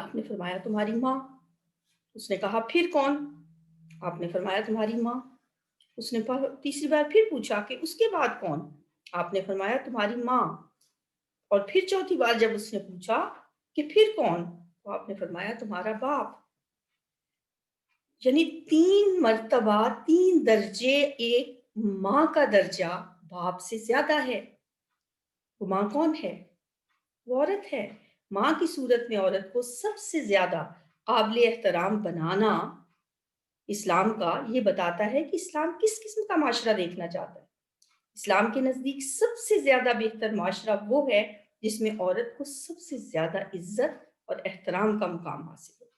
آپ نے فرمایا تمہاری ماں۔ اس نے کہا پھر کون؟ آپ نے فرمایا تمہاری ماں۔ اس نے تیسری بار پھر پوچھا کہ اس کے بعد کون؟ آپ نے فرمایا تمہاری ماں۔ اور پھر چوتھی بار جب اس نے پوچھا کہ پھر کون، تو آپ نے فرمایا تمہارا باپ۔ یعنی 3 مرتبہ 3 درجے ایک ماں کا درجہ باپ سے زیادہ ہے۔ وہ ماں کون ہے؟ وہ عورت ہے۔ ماں کی صورت میں عورت کو سب سے زیادہ قابل احترام بنانا اسلام کا یہ بتاتا ہے کہ اسلام کس قسم کا معاشرہ دیکھنا چاہتا ہے۔ اسلام کے نزدیک سب سے زیادہ بہتر معاشرہ وہ ہے جس میں عورت کو سب سے زیادہ عزت اور احترام کا مقام حاصل ہو۔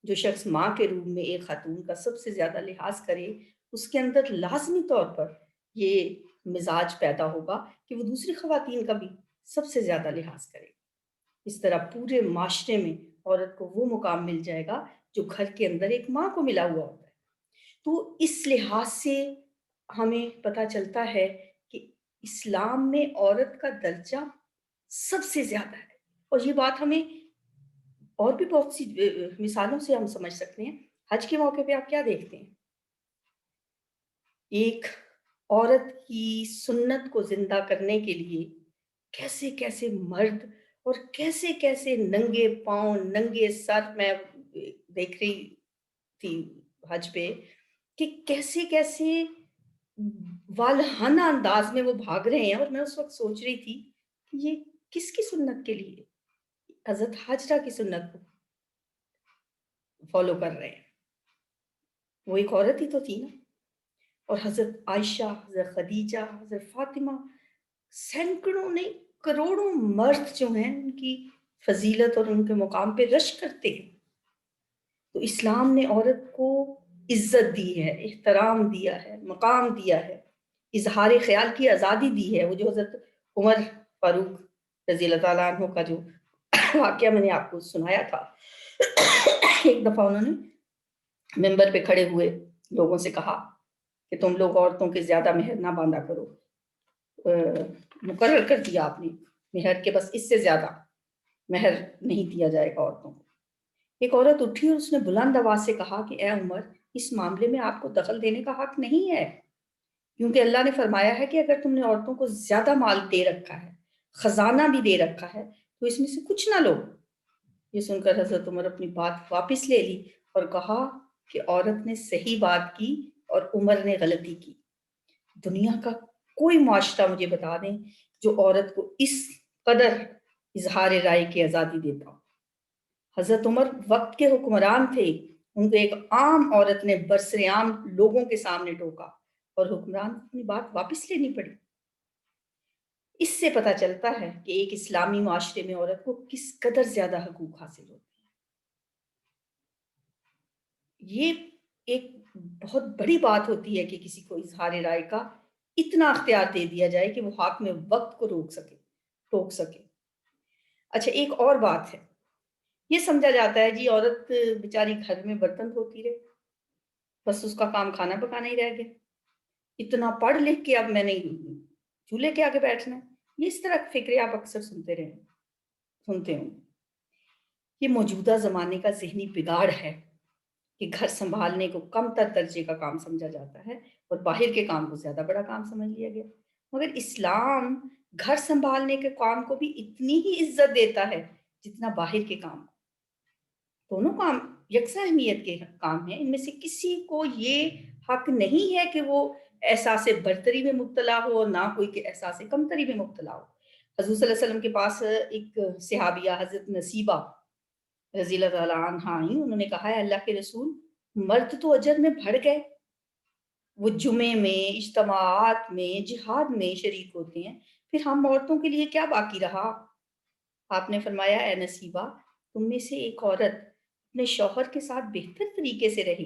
جو شخص ماں کے روپ میں ایک خاتون کا سب سے زیادہ لحاظ کرے، اس کے اندر لازمی طور پر یہ مزاج پیدا ہوگا کہ وہ دوسری خواتین کا بھی سب سے زیادہ لحاظ کرے۔ اس طرح پورے معاشرے میں عورت کو وہ مقام مل جائے گا جو گھر کے اندر ایک ماں کو ملا ہوا ہوتا ہے۔ تو اس لحاظ سے ہمیں پتہ چلتا ہے کہ اسلام میں عورت کا درجہ سب سے زیادہ ہے، اور یہ بات ہمیں اور بھی بہت سی مثالوں سے ہم سمجھ سکتے ہیں۔ حج کے موقع پہ آپ کیا دیکھتے ہیں؟ ایک عورت کی سنت کو زندہ کرنے کے لیے کیسے کیسے مرد اور کیسے کیسے ننگے پاؤں ننگے سر، میں دیکھ رہی تھی حج پہ کہ کیسے کیسے والہانہ انداز میں وہ بھاگ رہے ہیں، اور میں اس وقت سوچ رہی تھی کہ یہ کس کی سنت کے لیے؟ حضرت حاجرہ کی سنت کو فالو کر رہے ہیں۔ وہ ایک عورت ہی تو تھی نا۔ اور حضرت عائشہ، حضرت خدیجہ، حضرت فاطمہ، سینکڑوں نہیں کروڑوں مرد جو ہیں ان کی فضیلت اور ان کے مقام پہ رش کرتے ہیں۔ تو اسلام نے عورت کو عزت دی ہے، احترام دیا ہے، مقام دیا ہے، اظہار خیال کی آزادی دی ہے۔ وہ جو حضرت عمر فاروق رضی اللہ تعالیٰ عنہ کا جو واقعہ میں نے آپ کو سنایا تھا، ایک دفعہ انہوں نے ممبر پہ کھڑے ہوئے لوگوں سے کہا کہ تم لوگ عورتوں کے زیادہ مہر نہ باندھا کرو، مقرر کر دیا آپ نے مہر کے بس اس سے زیادہ مہر نہیں دیا جائے گا عورتوں کو۔ ایک عورت اٹھی اور اس نے بلند آواز سے کہا کہ اے عمر، اس معاملے میں آپ کو دخل دینے کا حق نہیں ہے، کیونکہ اللہ نے فرمایا ہے کہ اگر تم نے عورتوں کو زیادہ مال دے رکھا ہے، خزانہ بھی دے رکھا ہے، تو اس میں سے کچھ نہ لو۔ یہ سن کر حضرت عمر اپنی بات واپس لے لی اور کہا کہ عورت نے صحیح بات کی اور عمر نے غلطی کی۔ دنیا کا کوئی معاشرہ مجھے بتا دیں جو عورت کو اس قدر اظہار رائے کی آزادی دیتا ہو۔ حضرت عمر وقت کے حکمران تھے، ان کو ایک عام عورت نے برسر عام لوگوں کے سامنے ٹوکا اور حکمران کو اپنی بات واپس لینی پڑی۔ اس سے پتہ چلتا ہے کہ ایک اسلامی معاشرے میں عورت کو کس قدر زیادہ حقوق حاصل ہوتے ہیں۔ یہ ایک بہت بڑی بات ہوتی ہے کہ کسی کو اظہار رائے کا اتنا اختیار دے دیا جائے کہ وہ حق میں وقت کو ٹوک سکے۔ اچھا، ایک اور بات ہے، یہ سمجھا جاتا ہے جی عورت بیچاری گھر میں برتن دھوتی رہے، بس اس کا کام کھانا پکانا ہی رہ گیا، اتنا پڑھ لکھ کے اب میں نے چولہے کے آگے بیٹھنا ہے۔ یہ اس طرح فکرے آپ اکثر سنتے ہوں۔ یہ موجودہ زمانے کا ذہنی بگاڑ ہے کہ گھر سنبھالنے کو کم تر درجے کا کام سمجھا جاتا ہے اور باہر کے کام کو زیادہ بڑا کام سمجھ لیا گیا۔ مگر اسلام گھر سنبھالنے کے کام کو بھی اتنی ہی عزت دیتا ہے جتنا باہر کے کام کو۔ دونوں کام یکساں اہمیت کے کام ہیں، ان میں سے کسی کو یہ حق نہیں ہے کہ وہ احساس برتری میں مبتلا ہو اور نہ کوئی کہ احساس کمتری میں مبتلا ہو۔ حضور صلی اللہ علیہ وسلم کے پاس ایک صحابیہ حضرت نصیبہ رضی اللہ تعالیٰ عنہا آئیں، انہوں نے کہا ہے اللہ کے رسول، مرد تو اجر میں بڑھ گئے، وہ جمعے میں، اجتماعات میں، جہاد میں شریک ہوتے ہیں، پھر ہم عورتوں کے لیے کیا باقی رہا؟ آپ نے فرمایا اے نصیبہ، تم میں سے ایک عورت اپنے شوہر کے ساتھ بہتر طریقے سے رہے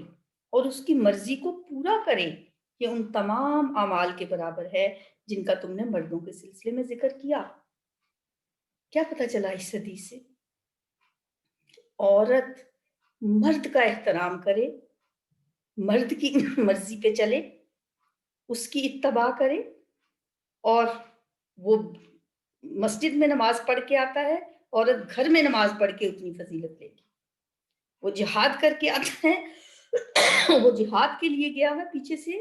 اور اس کی مرضی کو پورا کرے، یہ ان تمام اعمال کے برابر ہے جن کا تم نے مردوں کے سلسلے میں ذکر کیا۔ کیا پتہ چلا اس حدیث سے؟ عورت مرد کا احترام کرے، مرد کی مرضی پہ چلے، اس کی اتباع کرے، اور وہ مسجد میں نماز پڑھ کے آتا ہے عورت گھر میں نماز پڑھ کے اتنی فضیلت لے گی. وہ جہاد کر کے آتا ہے، وہ جہاد کے لیے گیا ہے، پیچھے سے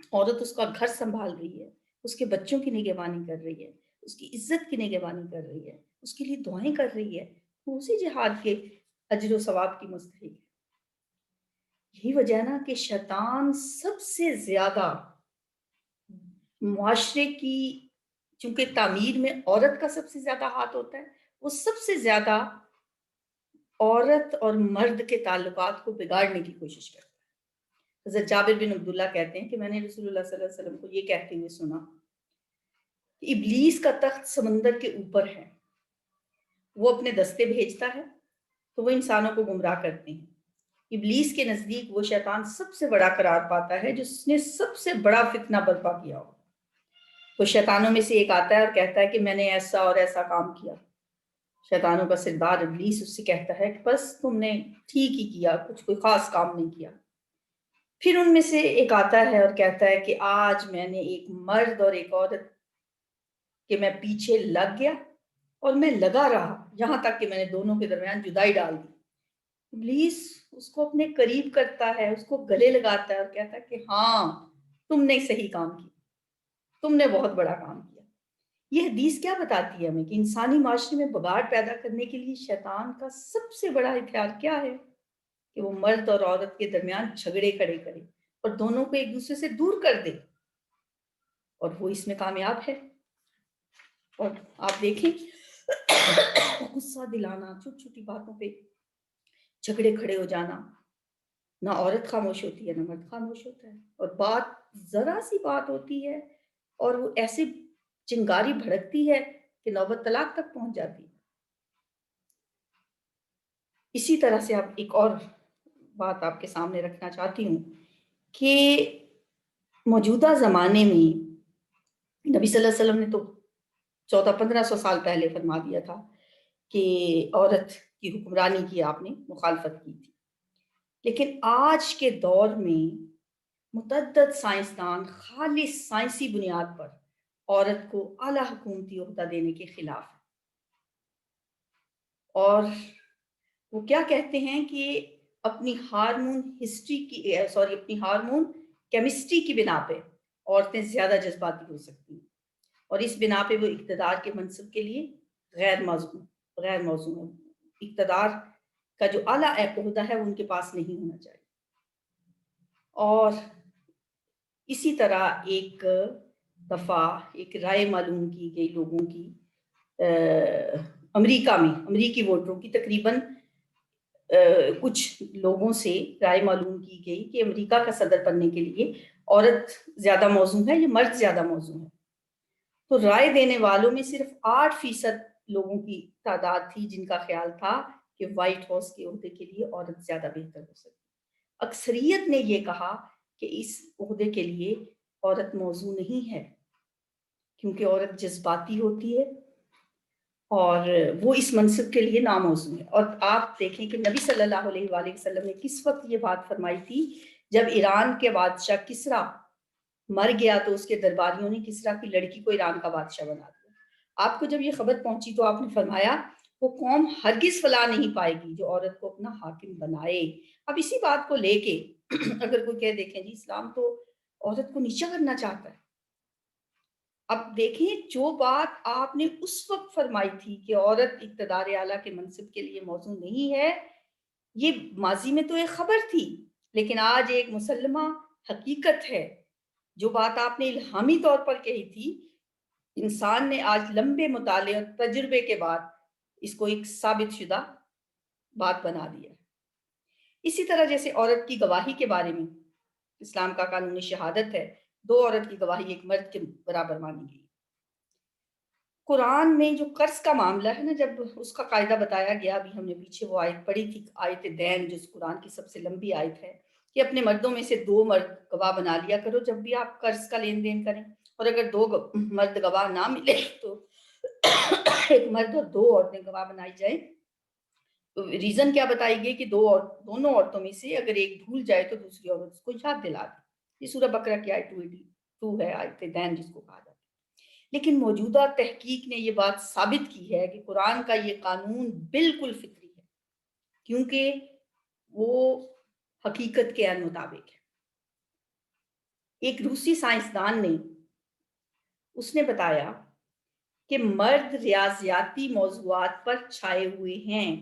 عورت اس کا گھر سنبھال رہی ہے، اس کے بچوں کی نگہبانی کر رہی ہے، اس کی عزت کی نگہبانی کر رہی ہے، اس کے لیے دعائیں کر رہی ہے، وہ اسی جہاد کے اجر و ثواب کی مستحق ہے. یہی وجہ نا کہ شیطان سب سے زیادہ معاشرے کی، چونکہ تعمیر میں عورت کا سب سے زیادہ ہاتھ ہوتا ہے، وہ سب سے زیادہ عورت اور مرد کے تعلقات کو بگاڑنے کی کوشش کرتا ہے. حضرت جابر بن عبداللہ کہتے ہیں کہ میں نے رسول اللہ صلی اللہ علیہ وسلم کو یہ کہتے ہوئے سنا کہ ابلیس کا تخت سمندر کے اوپر ہے، وہ اپنے دستے بھیجتا ہے تو وہ انسانوں کو گمراہ کرتے ہیں. ابلیس کے نزدیک وہ شیطان سب سے بڑا قرار پاتا ہے جس نے سب سے بڑا فتنہ برپا کیا ہو. تو شیطانوں میں سے ایک آتا ہے اور کہتا ہے کہ میں نے ایسا اور ایسا کام کیا. شیطانوں کا سردار ابلیس اس سے کہتا ہے کہ بس تم نے ٹھیک ہی کیا، کچھ کوئی خاص کام نہیں کیا. پھر ان میں سے ایک آتا ہے اور کہتا ہے کہ آج میں نے ایک مرد اور ایک عورت کہ میں پیچھے لگ گیا اور میں لگا رہا یہاں تک کہ میں نے دونوں کے درمیان جدائی ڈال دی. ابلیس اس کو اپنے قریب کرتا ہے، اس کو گلے لگاتا ہے اور کہتا ہے کہ ہاں تم نے صحیح کام کیا، تم نے بہت بڑا کام کیا. یہ حدیث کیا بتاتی ہے ہمیں کہ انسانی معاشرے میں بگاڑ پیدا کرنے کے لیے شیطان کا سب سے بڑا ہتھیار کیا ہے؟ کہ وہ مرد اور عورت کے درمیان جھگڑے کھڑے کرے اور دونوں کو ایک دوسرے سے دور کر دے، اور وہ اس میں کامیاب ہے. اور آپ دیکھیں غصہ دلانا، چھوٹی چھوٹی باتوں پہ جھگڑے کھڑے ہو جانا، نہ عورت خاموش ہوتی ہے نہ مرد خاموش ہوتا ہے، اور بات ذرا سی بات ہوتی ہے اور وہ ایسے چنگاری بھڑکتی ہے کہ نوبت طلاق تک پہنچ جاتی ہے. اسی طرح سے آپ ایک اور بات آپ کے سامنے رکھنا چاہتی ہوں کہ موجودہ زمانے میں نبی صلی اللہ علیہ وسلم نے تو 1400-1500 سال پہلے فرما دیا تھا کہ عورت کی حکمرانی کی آپ نے مخالفت کی تھی، لیکن آج کے دور میں متعدد سائنسدان خالص سائنسی بنیاد پر عورت کو اعلیٰ حکومتی عہدہ دینے کے خلاف ہیں. اور وہ کیا کہتے ہیں کہ اپنی ہارمون کیمسٹری کی بنا پہ عورتیں زیادہ جذباتی ہو سکتی ہیں، اور اس بنا پہ وہ اقتدار کے منصب کے لیے غیر موزوں ہے. اقتدار کا جو اعلیٰ عہدہ ہے وہ ان کے پاس نہیں ہونا چاہیے. اور اسی طرح ایک دفعہ ایک رائے معلوم کی گئی لوگوں کی امریکہ میں، امریکی ووٹروں کی تقریباً کچھ لوگوں سے رائے معلوم کی گئی کہ امریکہ کا صدر بننے کے لیے عورت زیادہ موزوں ہے یا مرد زیادہ موزوں ہے. تو رائے دینے والوں میں صرف 8% لوگوں کی تعداد تھی جن کا خیال تھا کہ وائٹ ہاؤس کے عہدے کے لیے عورت زیادہ بہتر ہو سکتی. اکثریت نے یہ کہا کہ اس عہدے کے لیے عورت موزوں نہیں ہے، کیونکہ عورت جذباتی ہوتی ہے اور وہ اس منصب کے لیے ناموزوں ہے. اور آپ دیکھیں کہ نبی صلی اللہ علیہ وآلہ وسلم نے کس وقت یہ بات فرمائی تھی؟ جب ایران کے بادشاہ کسرا مر گیا تو اس کے درباریوں نے کسرا کی لڑکی کو ایران کا بادشاہ بنا دیا. آپ کو جب یہ خبر پہنچی تو آپ نے فرمایا وہ قوم ہرگز فلاح نہیں پائے گی جو عورت کو اپنا حاکم بنائے. اب اسی بات کو لے کے اگر کوئی کہہ دیکھیں جی اسلام تو عورت کو نیچا کرنا چاہتا ہے. اب دیکھیں جو بات آپ نے اس وقت فرمائی تھی کہ عورت اقتدار اعلیٰ کے منصب کے لیے موزوں نہیں ہے، یہ ماضی میں تو ایک خبر تھی، لیکن آج ایک مسلمہ حقیقت ہے. جو بات آپ نے الہامی طور پر کہی تھی، انسان نے آج لمبے مطالعے اور تجربے کے بعد اس کو ایک ثابت شدہ بات بنا دیا. اسی طرح جیسے عورت کی گواہی کے بارے میں اسلام کا قانون شہادت ہے، 2 عورت کی گواہی ایک مرد کے برابر مانی گئی. قرآن میں جو قرض کا معاملہ ہے نا، جب اس کا قاعدہ بتایا گیا، ابھی ہم نے پیچھے وہ آیت پڑھی تھی، آیت دین، جو قرآن کی سب سے لمبی آیت ہے کہ اپنے مردوں میں سے 2 مرد گواہ بنا لیا کرو جب بھی آپ قرض کا لین دین کریں، اور اگر 2 مرد گواہ نہ ملے تو ایک مرد اور 2 عورتیں گواہ بنائی جائیں. ریزن کیا بتائی گئی کہ دونوں عورتوں میں سے اگر ایک بھول جائے تو دوسری عورت اس کو یاد دلا دی. یہ سورہ بقرہ کی آیت 282 ہے، آیت دین جس کو کہا جاتا ہے. لیکن موجودہ تحقیق نے یہ بات ثابت کی ہے کہ قرآن کا یہ قانون بالکل فطری ہے، کیونکہ وہ حقیقت کے عین مطابق ہے۔ ایک روسی سائنسدان نے اس نے بتایا کہ مرد ریاضیاتی موضوعات پر چھائے ہوئے ہیں،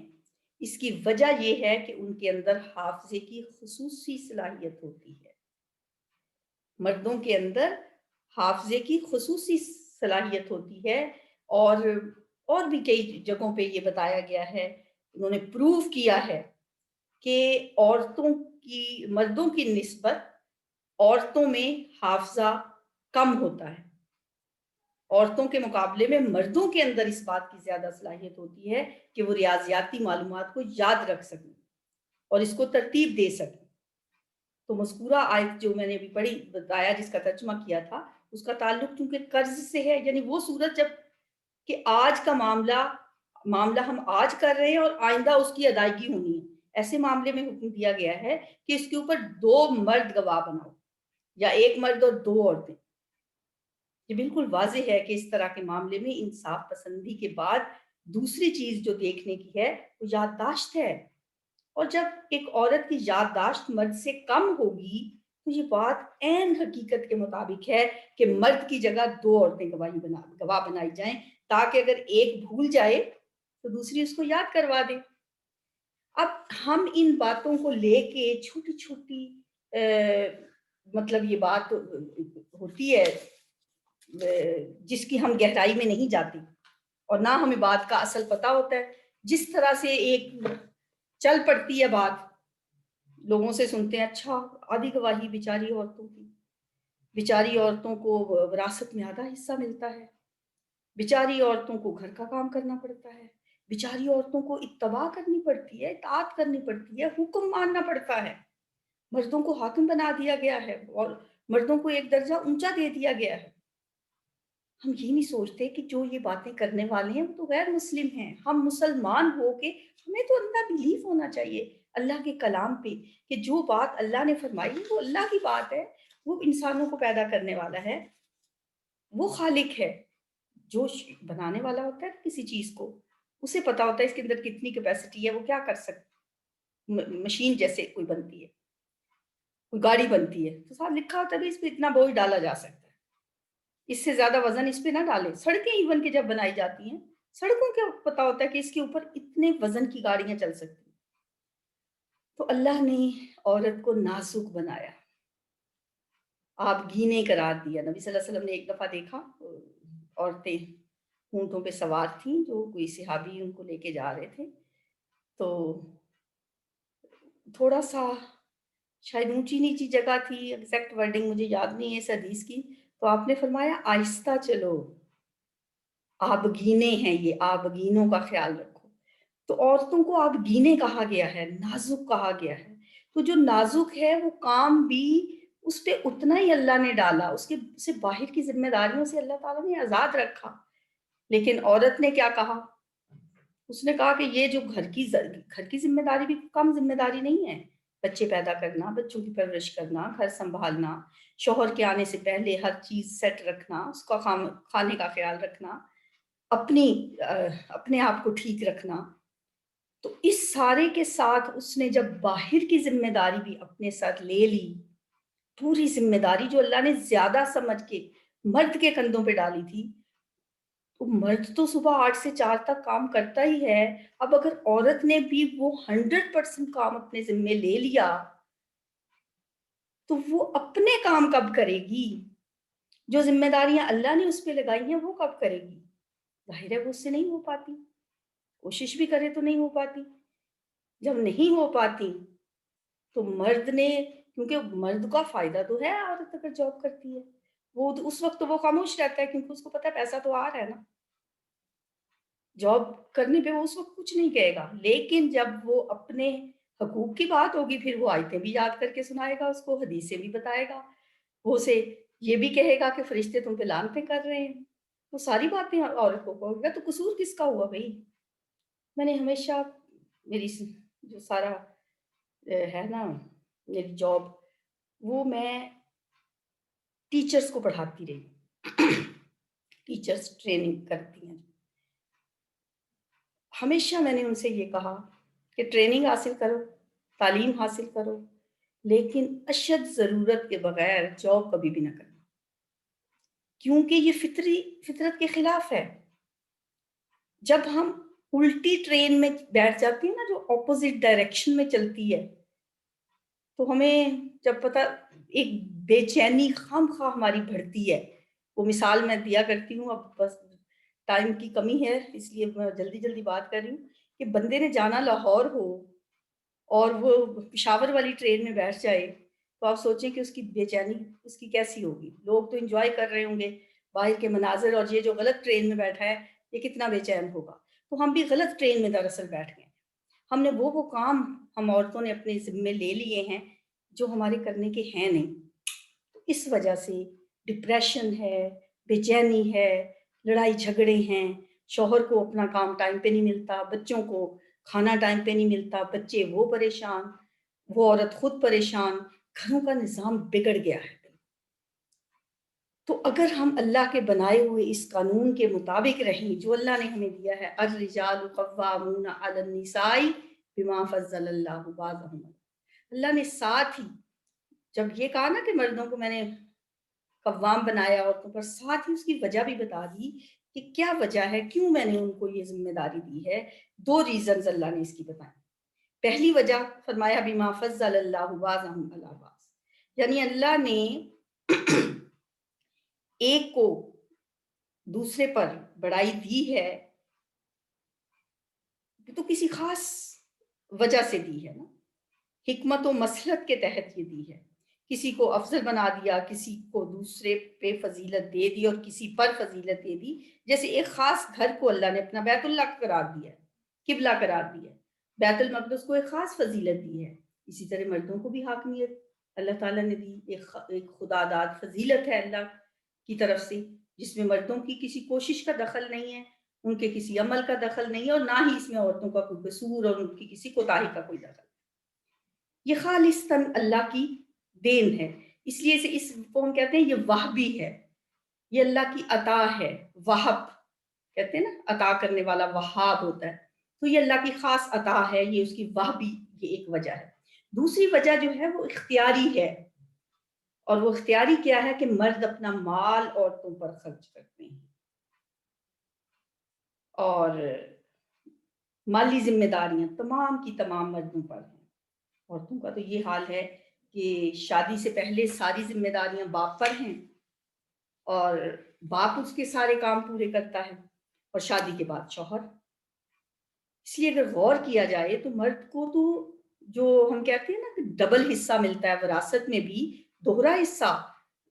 اس کی وجہ یہ ہے کہ ان کے اندر حافظے کی خصوصی صلاحیت ہوتی ہے۔ مردوں کے اندر حافظے کی خصوصی صلاحیت ہوتی ہے، اور بھی کئی جگہوں پہ یہ بتایا گیا ہے، انہوں نے پروف کیا ہے کہ مردوں کی نسبت عورتوں میں حافظہ کم ہوتا ہے۔ عورتوں کے مقابلے میں مردوں کے اندر اس بات کی زیادہ صلاحیت ہوتی ہے کہ وہ ریاضیاتی معلومات کو یاد رکھ سکیں اور اس کو ترتیب دے سکیں۔ تو مذکورہ آیت جو میں نے ابھی پڑھی بتایا، جس کا ترجمہ کیا تھا، اس کا تعلق چونکہ قرض سے ہے، یعنی وہ صورت جب کہ آج کا معاملہ ہم آج کر رہے ہیں اور آئندہ اس کی ادائیگی ہونی ہے، ایسے معاملے میں حکم دیا گیا ہے کہ اس کے اوپر 2 مرد گواہ بناؤ، یا 1 مرد اور 2 عورتیں۔ یہ بالکل واضح ہے کہ اس طرح کے معاملے میں انصاف پسندی کے بعد دوسری چیز جو دیکھنے کی ہے وہ یادداشت ہے، اور جب ایک عورت کی یادداشت مرد سے کم ہوگی تو یہ بات عین حقیقت کے مطابق ہے کہ مرد کی جگہ 2 عورتیں گواہ بنائی جائیں، تاکہ اگر ایک بھول جائے تو دوسری اس کو یاد کروا دے۔ اب ہم ان باتوں کو لے کے چھوٹی چھوٹی مطلب یہ بات ہوتی ہے جس کی ہم گہرائی میں نہیں جاتی، اور نہ ہمیں بات کا اصل پتہ ہوتا ہے۔ جس طرح سے ایک چل پڑتی ہے بات، لوگوں سے سنتے ہیں اچھا آدھی گواہی بیچاری عورتوں کی، بیچاری عورتوں کو وراثت میں آدھا حصہ ملتا ہے، بیچاری عورتوں کو گھر کا کام کرنا پڑتا ہے، بیچاری عورتوں کو اتباع کرنی پڑتی ہے، اطاعت کرنی پڑتی ہے، حکم ماننا پڑتا ہے، مردوں کو حاکم بنا دیا گیا ہے اور مردوں کو ایک درجہ اونچا دے دیا گیا ہے۔ ہم یہ نہیں سوچتے کہ جو یہ باتیں کرنے والے ہیں وہ تو غیر مسلم ہیں۔ ہم مسلمان ہو کے ہمیں تو اندر بلیف ہونا چاہیے اللہ کے کلام پہ، کہ جو بات اللہ نے فرمائی ہے وہ اللہ کی بات ہے، وہ انسانوں کو پیدا کرنے والا ہے، وہ خالق ہے۔ جو بنانے والا ہوتا ہے کسی چیز کو، اسے پتا ہوتا ہے اس کے اندر کتنی کیپیسٹی ہے، وہ کیا کر سکتی۔ مشین جیسے کوئی بنتی ہے، کوئی گاڑی بنتی ہے تو ساتھ لکھا ہوتا ہے اس پہ اتنا بوجھ ڈالا جا سکتا ہے، اس سے زیادہ وزن اس پہ نہ ڈالیں۔ سڑکیں ایون کہ جب بنائی جاتی ہیں، سڑکوں کا پتا ہوتا ہے کہ اس کے اوپر اتنے وزن کی گاڑیاں چل سکتی ہیں۔ تو اللہ نے عورت کو نازک بنایا، آپ گینے قرار دیا۔ نبی صلی اللہ علیہ وسلم نے ایک دفعہ دیکھا عورتیں اونٹوں پہ سوار تھیں، جو کوئی صحابی ان کو لے کے جا رہے تھے، تو تھوڑا سا شاید اونچی نیچی جگہ تھی، ایگزیکٹ ورڈنگ مجھے یاد نہیں ہے اس حدیث کی، تو آپ نے فرمایا آہستہ چلو، آبگینے ہیں یہ، آبگینوں کا خیال رکھو۔ تو عورتوں کو آبگینے کہا گیا ہے، نازک کہا گیا ہے۔ تو جو نازک ہے وہ کام بھی اس پہ اتنا ہی اللہ نے ڈالا، اسے باہر کی ذمہ داریوں سے اللہ تعالیٰ نے آزاد رکھا۔ لیکن عورت نے کیا کہا؟ اس نے کہا کہ یہ جو گھر کی ذمہ داری بھی کم ذمہ داری نہیں ہے، بچے پیدا کرنا، بچوں کی پرورش کرنا، گھر سنبھالنا، شوہر کے آنے سے پہلے ہر چیز سیٹ رکھنا، اس کا کھانے کا خیال رکھنا، اپنے آپ کو ٹھیک رکھنا۔ تو اس سارے کے ساتھ اس نے جب باہر کی ذمہ داری بھی اپنے ساتھ لے لی، پوری ذمہ داری جو اللہ نے زیادہ سمجھ کے مرد کے کندھوں پہ ڈالی تھی، تو مرد تو صبح 8 سے 4 تک کام کرتا ہی ہے، اب اگر عورت نے بھی وہ 100% کام اپنے ذمہ لے لیا تو وہ اپنے کام کب کرے گی؟ جو ذمہ داریاں اللہ نے اس پہ لگائی ہیں وہ کب کرے گی؟ ظاہر ہے وہ اس سے نہیں ہو پاتی، کوشش بھی کرے تو نہیں ہو پاتی۔ جب نہیں ہو پاتی تو مرد نے، کیونکہ مرد کا فائدہ تو ہے عورت اگر جاب کرتی ہے، وہ اس وقت تو وہ خاموش رہتا ہے کیونکہ اس کو پتا ہے پیسہ تو آ رہا ہے نا، جاب کرنے پہ وہ اس وقت کچھ نہیں کہے گا۔ لیکن جب وہ اپنے حقوق کی بات ہوگی پھر وہ آیتیں بھی یاد کر کے سنائے گا، اس کو حدیثیں بھی بتائے گا، وہ اسے یہ بھی کہے گا کہ فرشتے تم پہ لعنتیں کر رہے ہیں، وہ ساری باتیں عورت کو کہے گا۔ تو قصور کس کا ہوا بھائی؟ میں نے ہمیشہ میری جو سارا ہے نا میری جاب، وہ میں ٹیچرز کو پڑھاتی رہی، ٹیچرز ٹریننگ کرتی ہیں، ہمیشہ میں نے ان سے یہ کہا کہ ٹریننگ حاصل کرو، تعلیم حاصل کرو، لیکن اشد ضرورت کے بغیر جاب کبھی بھی نہ کرنا، کیونکہ یہ فطرت کے خلاف ہے۔ جب ہم الٹی ٹرین میں بیٹھ جاتی ہیں نا، جو اپوزٹ ڈائریکشن میں چلتی ہے، تو ہمیں جب پتہ ایک بے چینی خام خواہ ہماری بڑھتی ہے۔ وہ مثال میں دیا کرتی ہوں، اب بس ٹائم کی کمی ہے اس لیے میں جلدی جلدی بات کر رہی ہوں، کہ بندے نے جانا لاہور ہو اور وہ پشاور والی ٹرین میں بیٹھ جائے، تو آپ سوچیں کہ اس کی بے چینی اس کی کیسی ہوگی۔ لوگ تو انجوائے کر رہے ہوں گے باہر کے مناظر، اور یہ جو غلط ٹرین میں بیٹھا ہے یہ کتنا بے چین ہوگا۔ تو ہم بھی غلط ٹرین میں دراصل بیٹھ گئے، ہم نے وہ کام ہم عورتوں نے اپنے ذمے لے لیے ہیں جو ہمارے کرنے کے ہیں نہیں۔ اس وجہ سے ڈپریشن ہے، بے چینی ہے، لڑائی جھگڑے ہیں، شوہر کو اپنا کام ٹائم پہ نہیں ملتا، بچوں کو کھانا ٹائم پہ نہیں ملتا، بچے وہ پریشان، وہ عورت خود پریشان، گھروں کا نظام بگڑ گیا ہے۔ تو اگر ہم اللہ کے بنائے ہوئے اس قانون کے مطابق رہیں جو اللہ نے ہمیں دیا ہے، الرجال قوامون علی النساء بما فضل اللہ بعضهم، اللہ نے ساتھ ہی جب یہ کہا نا کہ مردوں کو میں نے قوام بنایا عورتوں پر، ساتھ ہی اس کی وجہ بھی بتا دی کہ کیا وجہ ہے، کیوں میں نے ان کو یہ ذمہ داری دی ہے۔ 2 ریزنز اللہ نے اس کی بتائیں۔ پہلی وجہ فرمایا بما فضل اللہ بعضهم علی بعض، یعنی اللہ نے ایک کو دوسرے پر بڑائی دی ہے تو کسی خاص وجہ سے دی ہے نا، حکمت و مصلحت کے تحت یہ دی ہے۔ کسی کو افضل بنا دیا، کسی کو دوسرے پہ فضیلت دے دی اور کسی پر فضیلت دے دی۔ جیسے ایک خاص گھر کو اللہ نے اپنا بیت اللہ قرار دیا ہے، قبلہ قرار دیا ہے، بیت المقدس کو ایک خاص فضیلت دی ہے، اسی طرح مردوں کو بھی حاکمیت اللہ تعالیٰ نے دی، ایک خدا داد فضیلت ہے اللہ کی طرف سے، جس میں مردوں کی کسی کوشش کا دخل نہیں ہے، ان کے کسی عمل کا دخل نہیں ہے، اور نہ ہی اس میں عورتوں کا کوئی قصور اور ان کی کسی کوتاہی کا کوئی دخل۔ یہ خالصتاً اللہ کی دین ہے، اس لیے اس کو ہم کہتے ہیں یہ وہبی ہے، یہ اللہ کی عطا ہے۔ وہب کہتے ہیں نا، عطا کرنے والا وہاب ہوتا ہے، تو یہ اللہ کی خاص عطا ہے، یہ اس کی وہبی، یہ ایک وجہ ہے۔ دوسری وجہ جو ہے وہ اختیاری ہے، اور وہ اختیاری کیا ہے کہ مرد اپنا مال عورتوں پر خرچ کرتے ہیں، اور مالی ذمہ داریاں تمام کی تمام مردوں پر ہیں۔ عورتوں کا تو یہ حال ہے کہ شادی سے پہلے ساری ذمہ داریاں باپ پر ہیں، اور باپ اس کے سارے کام پورے کرتا ہے، اور شادی کے بعد شوہر۔ اس لیے اگر غور کیا جائے تو مرد کو تو جو ہم کہتے ہیں نا کہ ڈبل حصہ ملتا ہے، وراثت میں بھی دوہرا حصہ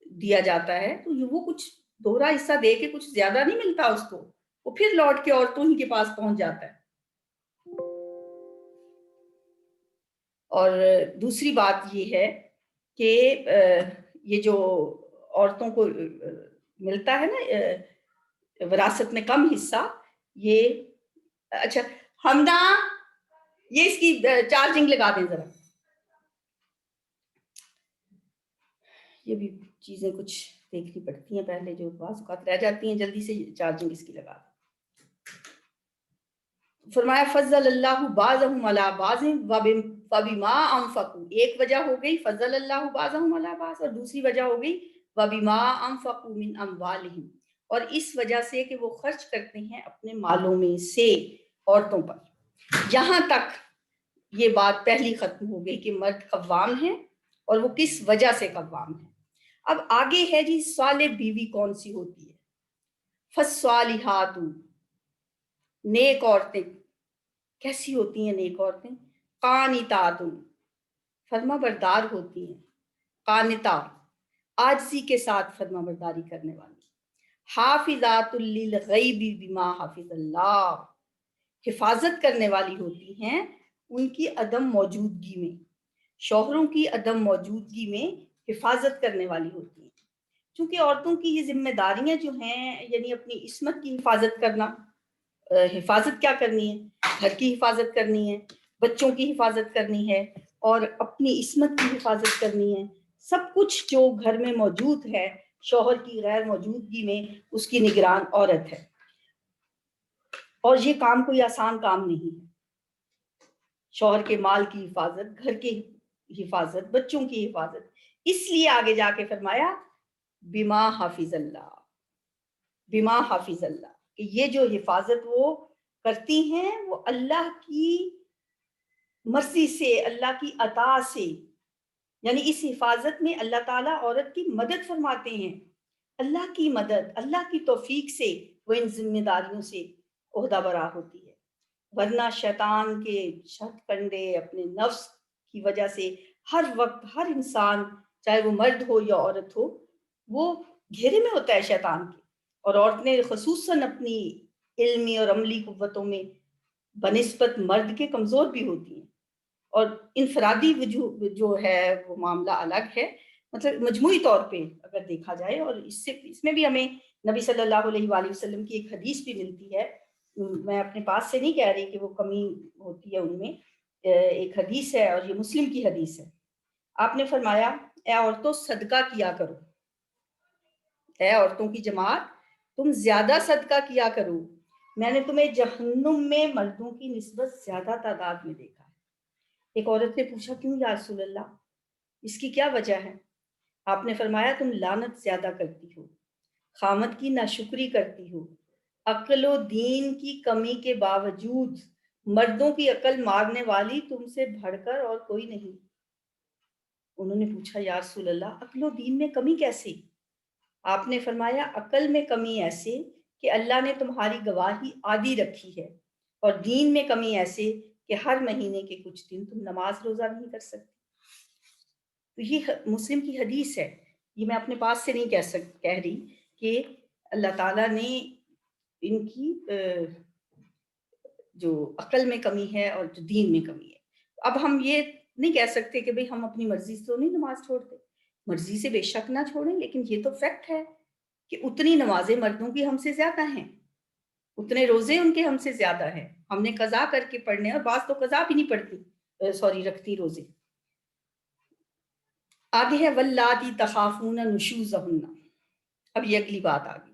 دیا جاتا ہے، تو وہ کچھ دوہرا حصہ دے کے کچھ زیادہ نہیں ملتا اس کو، وہ پھر لوٹ کے عورتوں ہی کے پاس پہنچ جاتا ہے۔ اور دوسری بات یہ ہے کہ یہ جو عورتوں کو ملتا ہے نا وراثت میں کم حصہ، یہ اچھا حمدہ یہ اس کی چارجنگ لگا دیں ذرا، یہ بھی چیزیں کچھ دیکھنی پڑتی ہیں پہلے، جو بعض اوقات رہ جاتی ہیں، جلدی سے چارجنگ اس کی لگا دیں۔ فرمایا فضل اللہ بعضهم علی بعض وبما انفقوا، ایک وجہ ہو گئی فضل اللہ بعضهم علی بعض، اور دوسری وجہ ہو گئی وبما انفقوا من اموالهم، اور اس وجہ سے کہ وہ خرچ کرتے ہیں اپنے مالوں میں سے عورتوں پر۔ یہاں تک یہ بات پہلی ختم ہو گئی کہ مرد قوام ہیں، اور وہ کس وجہ سے قوام ہیں۔ اب آگے ہے جی صالح بیوی کون سی ہوتی ہے؟ فالصالحات، نیک عورتیں کیسی ہوتی ہیں؟ نیک عورتیں قانتات، فرما بردار ہوتی ہیں، قانتہ عاجزی کے ساتھ فرما برداری کرنے والی، حافظات للغیب بما حفظ اللہ، حفاظت کرنے والی ہوتی ہیں ان کی عدم موجودگی میں، شوہروں کی عدم موجودگی میں حفاظت کرنے والی ہوتی ہیں۔ چونکہ عورتوں کی یہ ذمہ داریاں جو ہیں، یعنی اپنی عصمت کی حفاظت کرنا، حفاظت کیا کرنی ہے؟ گھر کی حفاظت کرنی ہے، بچوں کی حفاظت کرنی ہے، اور اپنی عصمت کی حفاظت کرنی ہے۔ سب کچھ جو گھر میں موجود ہے شوہر کی غیر موجودگی میں اس کی نگران عورت ہے، اور یہ کام کوئی آسان کام نہیں ہے۔ شوہر کے مال کی حفاظت، گھر کی حفاظت، بچوں کی حفاظت، اس لیے آگے جا کے فرمایا بما حافظ اللہ، بما حافظ اللہ، کہ یہ جو حفاظت وہ کرتی ہیں وہ اللہ کی مرضی سے، اللہ کی عطا سے، یعنی اس حفاظت میں اللہ تعالیٰ عورت کی مدد فرماتے ہیں، اللہ کی مدد، اللہ کی توفیق سے وہ ان ذمہ داریوں سے عہدہ برا ہوتی ہے، ورنہ شیطان کے شت کنڈے اپنے نفس کی وجہ سے ہر وقت ہر انسان، چاہے وہ مرد ہو یا عورت ہو، وہ گھیرے میں ہوتا ہے شیطان کے، اور عورتیں خصوصاً اپنی علمی اور عملی قوتوں میں بنسبت مرد کے کمزور بھی ہوتی ہیں، اور انفرادی جو ہے وہ معاملہ الگ ہے، مطلب مجموعی طور پہ اگر دیکھا جائے، اور اس میں بھی ہمیں نبی صلی اللہ علیہ وآلہ وسلم کی ایک حدیث بھی ملتی ہے، میں اپنے پاس سے نہیں کہہ رہی کہ وہ کمی ہوتی ہے ان میں، ایک حدیث ہے اور یہ مسلم کی حدیث ہے۔ آپ نے فرمایا اے عورتوں صدقہ کیا کرو، اے عورتوں کی جماعت تم زیادہ صدقہ کیا کرو، میں نے تمہیں جہنم میں مردوں کی نسبت زیادہ تعداد میں دیکھا ہے۔ ایک عورت نے پوچھا کیوں یا رسول اللہ، اس کی کیا وجہ ہے؟ آپ نے فرمایا تم لعنت زیادہ کرتی ہو، خامد کی ناشکری کرتی ہو، عقل و دین کی کمی کے باوجود مردوں کی عقل مارنے والی تم سے بڑھ کر اور کوئی نہیں۔ انہوں نے پوچھا یا رسول اللہ عقل و دین میں کمی کیسے؟ آپ نے فرمایا عقل میں کمی ایسے کہ اللہ نے تمہاری گواہی عادی رکھی ہے، اور دین میں کمی ایسے کہ ہر مہینے کے کچھ دن تم نماز روزہ نہیں کر سکتے۔ تو یہ مسلم کی حدیث ہے، یہ میں اپنے پاس سے نہیں کہہ رہی، کہ اللہ تعالیٰ نے ان کی جو عقل میں کمی ہے اور جو دین میں کمی ہے۔ اب ہم یہ نہیں کہہ سکتے کہ بھئی ہم اپنی مرضی سے تو نہیں نماز چھوڑتے، مرضی سے بے شک نہ چھوڑیں، لیکن یہ تو فیکٹ ہے کہ اتنی نمازیں مردوں کی ہم سے زیادہ ہیں، اتنے روزے ان کے ہم سے زیادہ ہیں، ہم نے قضا کر کے پڑھنے، اور بعض تو قضا بھی نہیں پڑتی، رکھتی روزے۔ آگے ہے واللاتی تخافون نشوزہن، اب یہ اگلی بات آ گئی۔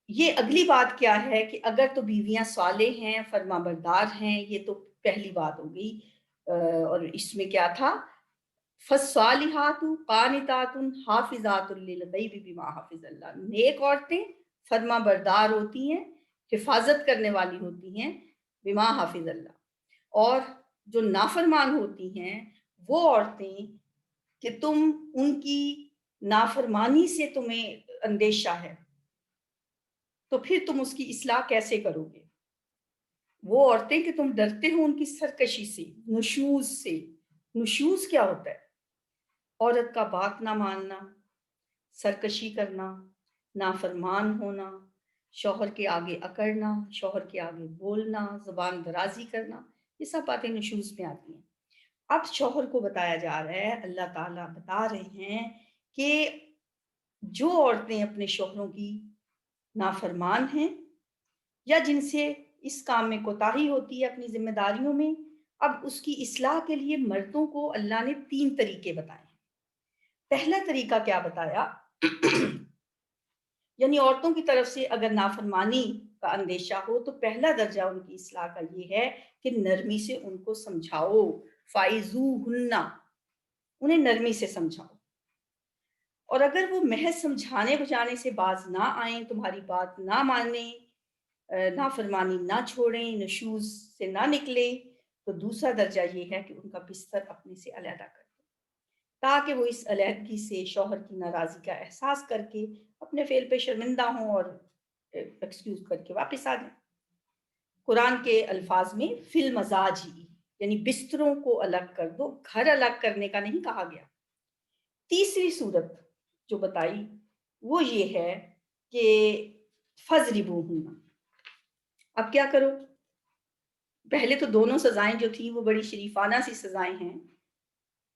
یہ اگلی بات کیا ہے کہ اگر تو بیویاں صالح ہیں، فرما بردار ہیں، یہ تو پہلی بات ہو گئی، اور اس میں کیا تھا فالصالحات قانتات حافظات للغیب بما حفظ اللہ، نیک عورتیں فرما بردار ہوتی ہیں، حفاظت کرنے والی ہوتی ہیں بما حفظ اللہ، اور جو نافرمان ہوتی ہیں وہ عورتیں کہ تم ان کی نافرمانی سے تمہیں اندیشہ ہے، تو پھر تم اس کی اصلاح کیسے کرو گے؟ وہ عورتیں کہ تم ڈرتے ہو ان کی سرکشی سے، نشوز سے۔ نشوز کیا ہوتا ہے؟ عورت کا بات نہ ماننا، سرکشی کرنا، نافرمان ہونا، شوہر کے آگے اکڑنا، شوہر کے آگے بولنا، زبان درازی کرنا، یہ سب باتیں نشوز میں آتی ہیں۔ اب شوہر کو بتایا جا رہا ہے، اللہ تعالیٰ بتا رہے ہیں کہ جو عورتیں اپنے شوہروں کی نافرمان ہیں یا جن سے اس کام میں کوتاہی ہوتی ہے اپنی ذمہ داریوں میں، اب اس کی اصلاح کے لیے مردوں کو اللہ نے 3 طریقے بتائے ہیں۔ پہلا طریقہ کیا بتایا؟ یعنی عورتوں کی طرف سے اگر نافرمانی کا اندیشہ ہو تو پہلا درجہ ان کی اصلاح کا یہ ہے کہ نرمی سے ان کو سمجھاؤ، فائزوہن، انہیں نرمی سے سمجھاؤ، اور اگر وہ محض سمجھانے بجانے سے باز نہ آئیں، تمہاری بات نہ مانیں، نافرمانی نہ چھوڑیں، نشوز سے نہ نکلے، تو دوسرا درجہ یہ ہے کہ ان کا بستر اپنے سے علیحدہ کر دو، تاکہ وہ اس علیحدگی سے شوہر کی ناراضی کا احساس کر کے اپنے فعل پہ شرمندہ ہوں اور ایکسکیوز کر کے واپس آ جائیں۔ قرآن کے الفاظ میں فی المزاج ہی، یعنی بستروں کو الگ کر دو، گھر الگ کرنے کا نہیں کہا گیا۔ تیسری صورت جو بتائی وہ یہ ہے کہ فضربوہن، اب کیا کرو؟ پہلے تو دونوں سزائیں جو تھیں وہ بڑی شریفانہ سی سزائیں ہیں،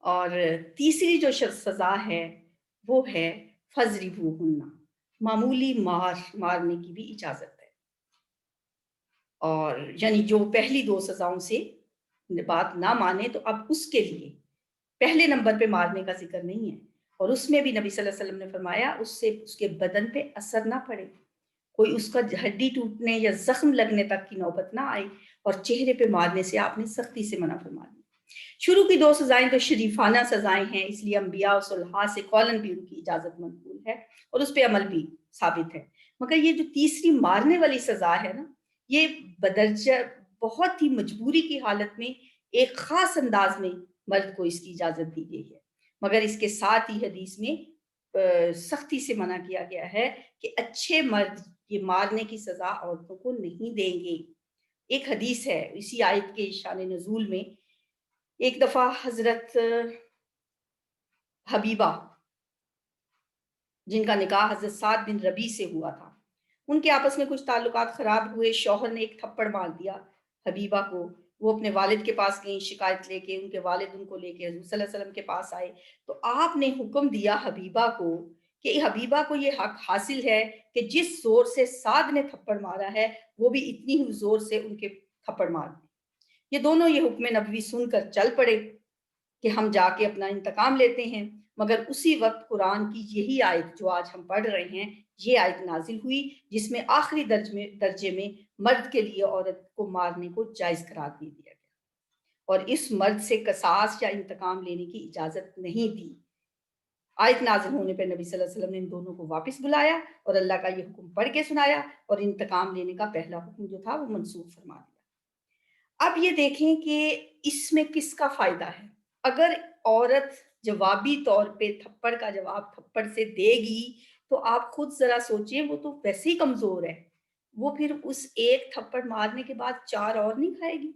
اور تیسری جو سزا ہے وہ ہے فضربوہن، معمولی مارنے کی بھی اجازت ہے، اور یعنی جو پہلی 2 سزاؤں سے بات نہ مانے تو اب اس کے لیے پہلے نمبر پہ مارنے کا ذکر نہیں ہے، اور اس میں بھی نبی صلی اللہ علیہ وسلم نے فرمایا اس سے اس کے بدن پہ اثر نہ پڑے، کوئی اس کا ہڈی ٹوٹنے یا زخم لگنے تک کی نوبت نہ آئے، اور چہرے پہ مارنے سے آپ نے سختی سے منع فرما دیا۔ شروع کی 2 سزائیں تو شریفانہ سزائیں ہیں، اس لیے انبیاء و صلحاء سے قولاً بھی ان کی اجازت منقول ہے اور اس پہ عمل بھی ثابت ہے۔ مگر یہ جو تیسری مارنے والی سزا ہے نا، یہ بدرجہ بہت ہی مجبوری کی حالت میں ایک خاص انداز میں مرد کو اس کی اجازت دی گئی ہے، مگر اس کے ساتھ ہی حدیث میں سختی سے منع کیا گیا ہے کہ اچھے مرد یہ مارنے کی سزا عورتوں کو نہیں دیں گے۔ ایک حدیث ہے اسی آیت کے شان نزول میں، ایک دفعہ حضرت حبیبہ جن کا نکاح حضرت سعد بن ربیع سے ہوا تھا، ان کے آپس میں کچھ تعلقات خراب ہوئے، شوہر نے ایک تھپڑ مار دیا حبیبہ کو، وہ اپنے والد کے پاس گئیں شکایت لے کے، ان کے والد ان کو لے کے حضور صلی اللہ علیہ وسلم کے پاس آئے، تو آپ نے حکم دیا حبیبہ کو کہ حبیبہ کو یہ حق حاصل ہے کہ جس زور سے سعد نے تھپڑ مارا ہے وہ بھی اتنی ہی زور سے ان کے تھپڑ مار دیں۔ یہ دونوں یہ حکم نبوی سن کر چل پڑے کہ ہم جا کے اپنا انتقام لیتے ہیں، مگر اسی وقت قرآن کی یہی آیت جو آج ہم پڑھ رہے ہیں یہ آیت نازل ہوئی، جس میں آخری درجے میں مرد کے لیے عورت کو مارنے کو جائز قرار دے دیا گیا اور اس مرد سے قصاص یا انتقام لینے کی اجازت نہیں دی۔ آیت نازل ہونے پر نبی صلی اللہ علیہ وسلم نے ان دونوں کو واپس بلایا اور اللہ کا یہ حکم پڑھ کے سنایا اور انتقام لینے کا پہلا حکم جو تھا وہ منسوخ فرما دیا۔ اب یہ دیکھیں کہ اس میں کس کا فائدہ ہے؟ اگر عورت جوابی طور پہ تھپڑ کا جواب تھپڑ سے دے گی تو آپ خود ذرا سوچیں، وہ تو ویسے ہی کمزور ہے، وہ پھر اس ایک تھپڑ مارنے کے بعد 4 اور نہیں کھائے گی؟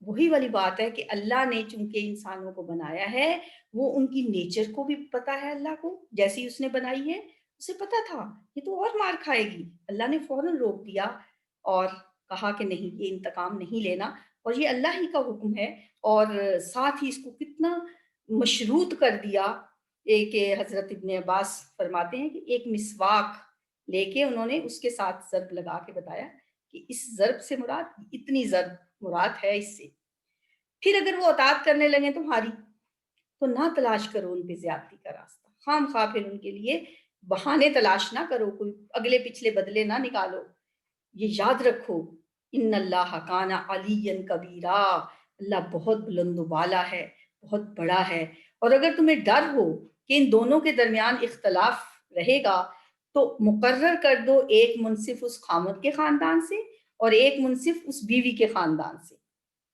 وہی والی بات ہے کہ اللہ نے چونکہ انسانوں کو بنایا ہے، وہ ان کی نیچر کو بھی پتا ہے، اللہ کو جیسی اس نے بنائی ہے اسے پتا تھا یہ تو اور مار کھائے گی، اللہ نے فوراً روک دیا اور کہا کہ نہیں، یہ انتقام نہیں لینا، اور یہ اللہ ہی کا حکم ہے، اور ساتھ ہی اس کو کتنا مشروط کر دیا کہ حضرت ابن عباس فرماتے ہیں کہ ایک مسواک لے کے انہوں نے اس کے ساتھ ضرب لگا کے بتایا کہ اس ضرب سے مراد اتنی ضرب مراد ہے اس سے۔ پھر اگر وہ اطاعت کرنے لگے تمہاری تو نہ تلاش کرو ان پہ زیادتی کا راستہ، خام خواہ پھر ان کے لیے بہانے تلاش نہ کرو، کوئی اگلے پچھلے بدلے نہ نکالو۔ یہ یاد رکھو ان اللہ کان علی کبیرہ، اللہ بہت بلند و بالا ہے، بہت بڑا ہے، اور اگر تمہیں ڈر ہو کہ ان دونوں کے درمیان اختلاف رہے گا تو مقرر کر دو ایک منصف اس خامد کے خاندان سے اور ایک منصف اس بیوی کے خاندان سے،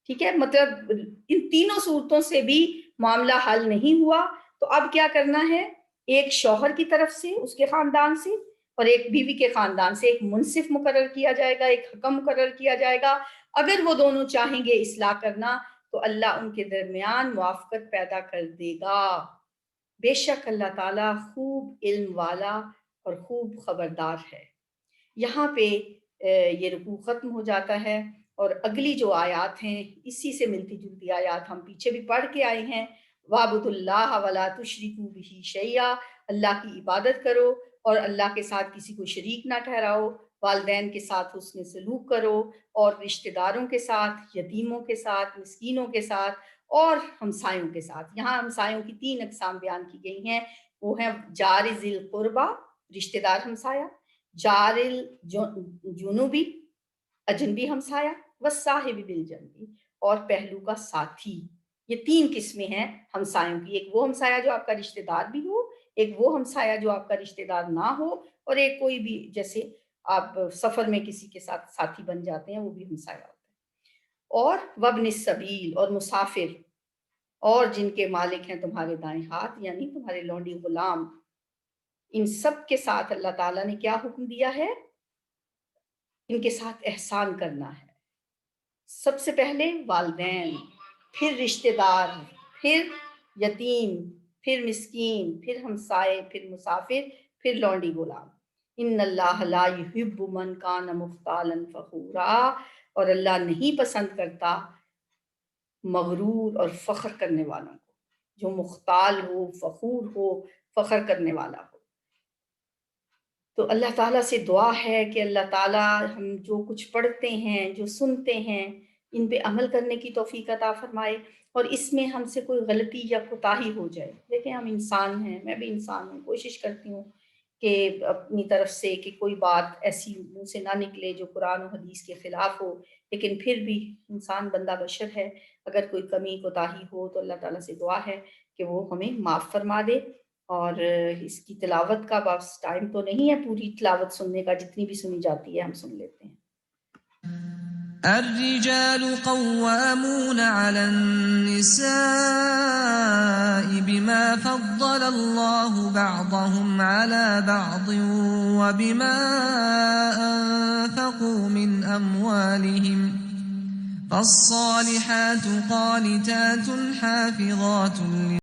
ٹھیک ہے؟ مطلب ان تینوں صورتوں سے بھی معاملہ حل نہیں ہوا تو اب کیا کرنا ہے؟ ایک شوہر کی طرف سے اس کے خاندان سے اور ایک بیوی کے خاندان سے ایک منصف مقرر کیا جائے گا، ایک حکم مقرر کیا جائے گا۔ اگر وہ دونوں چاہیں گے اصلاح کرنا تو اللہ ان کے درمیان موافقت پیدا کر دے گا۔ بے شک اللہ تعالیٰ خوب علم والا اور خوب خبردار ہے۔ یہاں پہ یہ رکوع ختم ہو جاتا ہے اور اگلی جو آیات ہیں اسی سے ملتی جلتی آیات ہم پیچھے بھی پڑھ کے آئے ہیں۔ وَاعْبُدُوا اللَّهَ وَلَا تُشْرِكُوا بِهِ شَيْئًا، اللہ کی عبادت کرو اور اللہ کے ساتھ کسی کو شریک نہ ٹھہراؤ، والدین کے ساتھ حسن سلوک کرو اور رشتہ داروں کے ساتھ، یتیموں کے ساتھ، مسکینوں کے ساتھ اور ہمسایوں کے ساتھ۔ یہاں ہمسایوں کی 3 اقسام بیان کی گئی ہیں، وہ ہیں جار ذی القربہ، رشتہ دار ہمسایہ، جار الجنوبی، اجنبی ہمسایہ، والصاحب بالجنبی، اور پہلو کا ساتھی۔ یہ 3 قسمیں ہیں ہمسایوں کی، ایک وہ ہمسایہ جو آپ کا رشتہ دار بھی ہو، ایک وہ ہمسایہ جو آپ کا رشتہ دار نہ ہو، اور ایک کوئی بھی جیسے آپ سفر میں کسی کے ساتھ ساتھی بن جاتے ہیں وہ بھی ہمسایہ ہوتا ہے۔ اور وابن السبیل، اور مسافر، اور جن کے مالک ہیں تمہارے دائیں ہاتھ یعنی تمہارے لونڈی غلام، ان سب کے ساتھ اللہ تعالیٰ نے کیا حکم دیا ہے؟ ان کے ساتھ احسان کرنا ہے۔ سب سے پہلے والدین، پھر رشتہ دار، پھر یتیم، پھر مسکین، پھر ہمسائے، پھر مسافر، پھر لونڈی غلام۔ ان اللہ لا یحب من کان مختالا فخورا، اور اللہ نہیں پسند کرتا مغرور اور فخر کرنے والوں کو، جو مختال ہو، فخور ہو، فخر کرنے والا ہو۔ تو اللہ تعالیٰ سے دعا ہے کہ اللہ تعالیٰ ہم جو کچھ پڑھتے ہیں، جو سنتے ہیں، ان پہ عمل کرنے کی توفیق عطا فرمائے، اور اس میں ہم سے کوئی غلطی یا کوتاہی ہو جائے، دیکھیں ہم انسان ہیں، میں بھی انسان ہوں، کوشش کرتی ہوں کہ اپنی طرف سے کہ کوئی بات ایسی منہ سے نہ نکلے جو قرآن و حدیث کے خلاف ہو، لیکن پھر بھی انسان بندہ بشر ہے، اگر کوئی کمی کوتاہی ہو تو اللہ تعالیٰ سے دعا ہے کہ وہ ہمیں معاف فرما دے۔ اور اس کی تلاوت کا بس ٹائم تو نہیں ہے پوری تلاوت سننے کا، جتنی بھی سنی جاتی ہے ہم سن لیتے ہیں۔ الرجال قوامون على النساء بما فضل الله بعضهم على بعض وبما أنفقوا من أموالهم فالصالحات قانتات حافظات